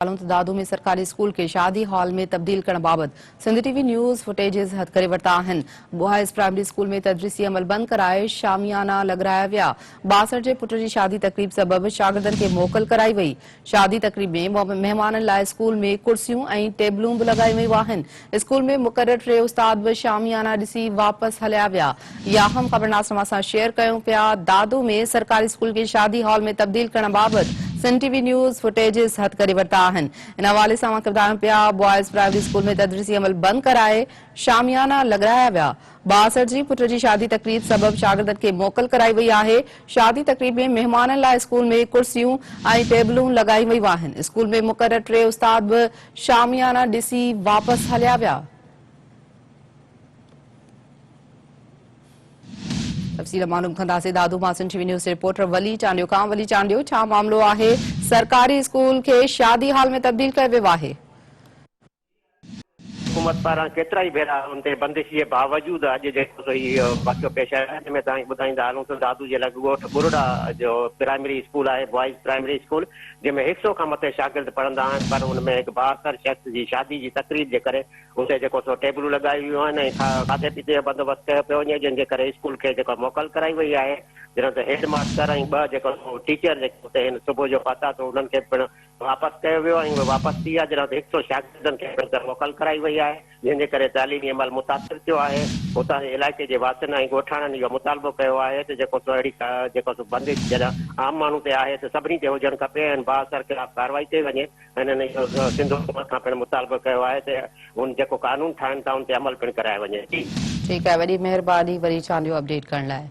दादू में सरकारी स्कूल के शादी हॉल में तब्दील करण बाबत सिंध टीवी न्यूज़ फुटेजेस हथ करे वरता आहिनि। बॉयज़ प्राइमरी स्कूल में तदरीसी अमल बंद कराए शामियाना लॻाराया विया। 62 जे पुट जी शादी तकरीब सबब शागिर्दनि खे मोकल कराई वई। शादी तकरीब में मेहमाननि लाइ स्कूल में कुर्सियूं ऐं टेबलूं बि लॻाई वयूं आहिनि। स्कूल में मुक़रर 3 उस्ताद बि शामियाना ॾिसी वापसि हलिया विया। इहा अहम ख़बरनामा सां शेयर कयूं पिया। दादू में सरकारी स्कूल के शादी हॉल में तब्दील करण बाबत सिंध टीवी न्यूज़ फुटेजेस हथ करे वरता आहिनि। इन हवाले सां ॿुधायूं पिया। बॉयज़ प्राइमरी स्कूल में तदरीसी अमल बंद कराए शामियाना लॻाराया विया। 62 जी पुट जी शादी तकरीब सबब शागिर्दनि खे मोकल कराई वई आहे। शादी तकरीब में मेहमाननि लाइ स्कूल में कुर्सियूं ऐं टेबलूं लॻाई वयूं आहिनि। स्कूल में मुक़रर 3 उस्ताद बि शामियाना ॾिसी वापसि हलिया विया। तफ़सील मालूम कंदासीं। दादू मां सिंध टीवी न्यूज़ रिपोर्टर वली चांडियो खां। वली चांडियो, छा मामलो आहे? सरकारी स्कूल खे शादी हॉल में तब्दील कयो वियो आहे। हुकूमत पारां केतिरा ई भेरा उन ते बंदिश जे बावजूद अॼु जेको इहो वाक़ियो पेश आयो आहे, जंहिंमें तव्हांखे ॿुधाईंदा हलूं त दादू जे लॻ ॻोठ बुरुड़ा जो प्राइमरी स्कूल आहे, बॉयज़ प्राइमरी स्कूल, जंहिंमें 100 खां मथे शागिर्द पढ़ंदा आहिनि। पर हुन में हिकु 62 शख़्स जी शादी जी तकरीब जे करे हुते जेको सो टेबलूं लॻाई वियूं आहिनि ऐं खाधे पीते जो बंदोबस्तु कयो पियो वञे, जंहिंजे करे स्कूल खे जेको मोकल कराई वई आहे। जॾहिं त हेड मास्टर ऐं 2 जेको टीचर जेके हुते हिन सुबुह जो पहुता त उन्हनि खे पिणु वापसि कयो वियो ऐं उहे वापसि थी विया। जॾहिं त 100 शागिर्दनि खे पिणु मोकल कराई वई आहे, जंहिंजे करे तालीमी अमल मुतासिर थियो आहे। हुतां जे इलाइक़े जे वासियुनि ऐं ॻोठाणनि इहो मुतालबो कयो आहे त जेको सो अहिड़ी जेको सो बंदिश जॾहिं आम माण्हू ते आहे त सभिनी ते हुजणु खपे ऐं बाअसर ख़िलाफ़ कार्रवाई कई वञे। हिननि इहो सिंध हुकूमत खां पिणु मुतालबो कयो आहे त उन जेको कानून ठाहिनि था उन ते अमल पिणु करायो वञे। ठीकु आहे, वॾी महिरबानी वरी चांडियो अपडेट करण लाइ।